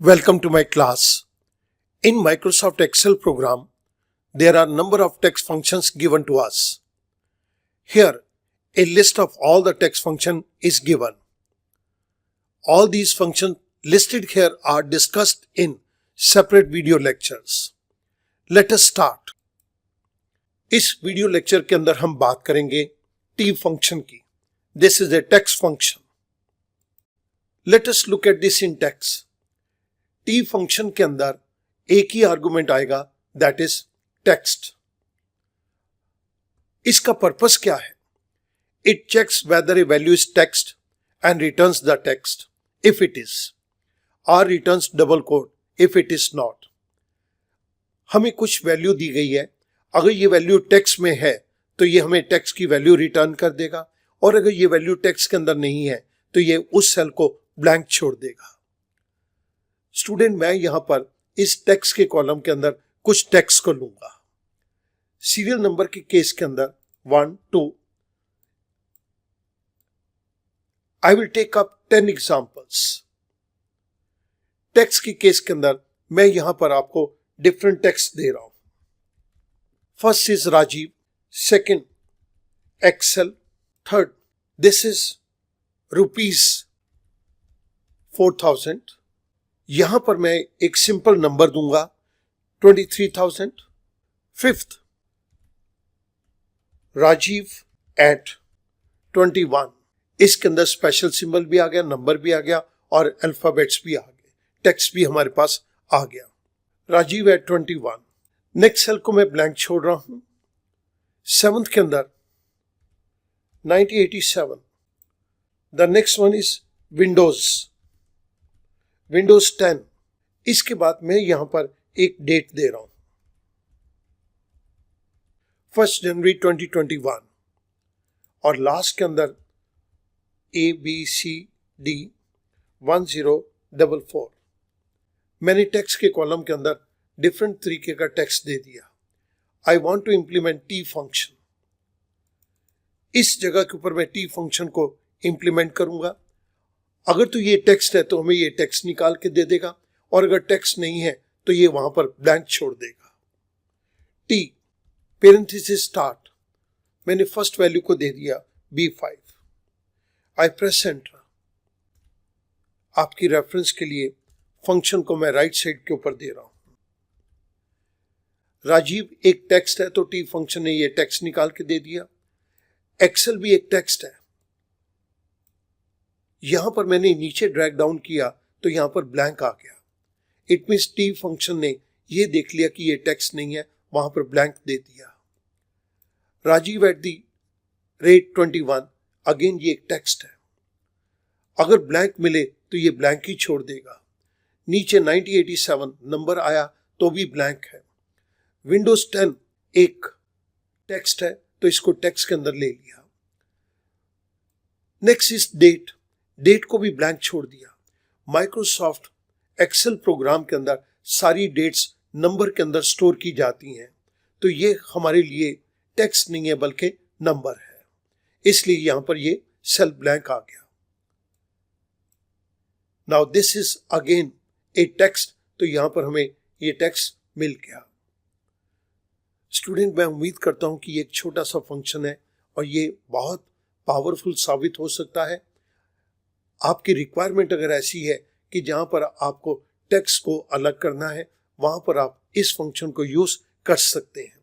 Welcome to my class. In Microsoft Excel program, there are number of text functions given to us. Here, a list of all the text function is given. All these functions listed here are discussed in separate video lectures. Let us start. इस video lecture के अंदर हम बात करेंगे t function की. This is a text function. Let us look at this in text. t function के अंदर एक ही आर्गुमेंट आएगा, दैट इज टेक्स्ट. इसका पर्पस क्या है? It checks whether a value is text and returns the text if it is, और returns double quote if it is not. हमें कुछ वैल्यू दी गई है. अगर ये वैल्यू टेक्स्ट में है तो ये हमें टेक्स्ट की वैल्यू रिटर्न कर देगा, और अगर ये वैल्यू टेक्स्ट के अंदर नहीं है तो ये उस सेल को ब्लैंक छोड़ देगा. स्टूडेंट, मैं यहां पर इस टेक्स्ट के कॉलम के अंदर कुछ टेक्स्ट को लूंगा. सीरियल नंबर के केस के अंदर 1, 2. I will take up 10 examples. Text के केस के अंदर मैं यहां पर आपको डिफरेंट टेक्स्ट दे रहा हूं. First is Rajiv, second Excel, third this is ₹4,000. यहां पर मैं एक सिंपल नंबर दूंगा 23,000. Fifth, Rajiv at 21. इसके अंदर स्पेशल सिंबल भी आ गया, नंबर भी आ गया और अल्फाबेट्स भी आ गए, टेक्स्ट भी हमारे पास आ गया. राजीव एट 21. नेक्स्ट सेल को मैं ब्लैंक छोड़ रहा हूं. सेवंथ के अंदर 9087. The next one is Windows 10. इसके बाद मैं यहां पर एक डेट दे रहा हूं, 1 जनवरी 2021. और लास्ट के अंदर ABCD 1044. मैंने टेक्स्ट के कॉलम के अंदर डिफरेंट तरीके का टेक्स्ट दे दिया. I want to implement T function. इस जगह के ऊपर मैं टी फंक्शन को इंप्लीमेंट करूंगा. अगर तो ये टेक्स्ट है तो हमें ये टेक्स्ट निकाल के दे देगा, और अगर टेक्स्ट नहीं है तो ये वहां पर ब्लैंक छोड़ देगा. टी पेरेंथेसिस स्टार्ट, मैंने फर्स्ट वैल्यू को दे दिया B5. आई प्रेस एंटर. आपकी रेफरेंस के लिए फंक्शन को मैं राइट साइड के ऊपर दे रहा हूं. राजीव एक टेक्स्ट है तो टी फंक्शन ने ये टेक्स्ट निकाल के दे दिया. एक्सेल भी एक टेक्स्ट है. यहां पर मैंने नीचे ड्रैग डाउन किया तो यहां पर ब्लैंक आ गया. इट मींस टी फंक्शन ने ये देख लिया कि ये टेक्स्ट नहीं है, वहां पर ब्लैंक दे दिया. Rajiv at the rate 21, again ये एक टेक्स्ट है. अगर ब्लैंक मिले तो ये ब्लैंक ही छोड़ देगा. नीचे 9087 नंबर आया तो भी ब्लैंक है. विंडोज 10 एक टेक्स्ट है तो इसको टेक्स्ट के अंदर ले लिया. Next is date. डेट को भी ब्लैंक छोड़ दिया. माइक्रोसॉफ्ट एक्सेल प्रोग्राम के अंदर सारी डेट्स नंबर के अंदर स्टोर की जाती हैं, तो ये हमारे लिए टेक्स्ट नहीं है बल्कि नंबर है, इसलिए यहां पर ये सेल ब्लैंक आ गया. Now this is again A text, तो यहां पर हमें ये टेक्स्ट मिल गया. स्टूडेंट, मैं उम्मीद करता हूं कि ये एक छोटा सा फंक्शन है और ये बहुत पावरफुल साबित हो सकता है. आपकी रिक्वायरमेंट अगर ऐसी है कि जहां पर आपको टेक्स्ट को अलग करना है, वहां पर आप इस फंक्शन को यूज कर सकते हैं.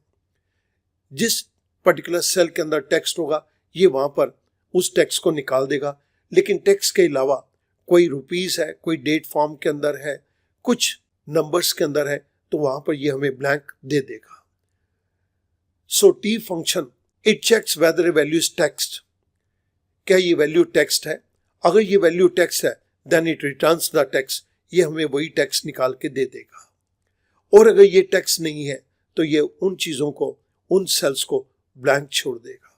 जिस पर्टिकुलर सेल के अंदर टेक्स्ट होगा ये वहां पर उस टेक्स्ट को निकाल देगा, लेकिन टेक्स्ट के अलावा कोई रुपीस है, कोई डेट फॉर्म के अंदर है, कुछ नंबर्स के अंदर है, तो वहां पर ये हमें ब्लैंक दे देगा. So T function it checks whether a value is text. क्या ये वैल्यू टेक्स्ट है? अगर ये वैल्यू टेक्स्ट है then it returns the text, ये हमें वही टेक्स्ट निकाल के दे देगा. और अगर ये टेक्स्ट नहीं है तो ये उन चीजों को, उन सेल्स को ब्लैंक छोड़ देगा.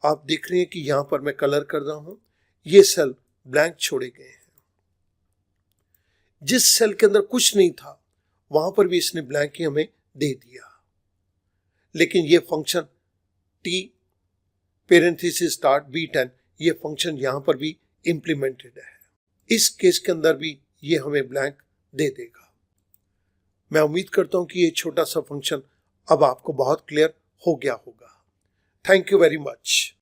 आप देख रहे हैं कि यहां पर मैं कलर कर रहा हूं, ये सेल ब्लैंक छोड़े गए हैं. जिस सेल के अंदर कुछ नहीं था वहां पर भी इसने ब्लैंक ही हमें दे दिया. लेकिन ये function T parenthesis start B10, ये फंक्शन यहां पर भी इंप्लीमेंटेड है. इस केस के अंदर भी ये हमें ब्लैंक दे देगा। मैं उम्मीद करता हूं कि ये छोटा सा फंक्शन अब आपको बहुत क्लियर हो गया होगा। Thank you very much.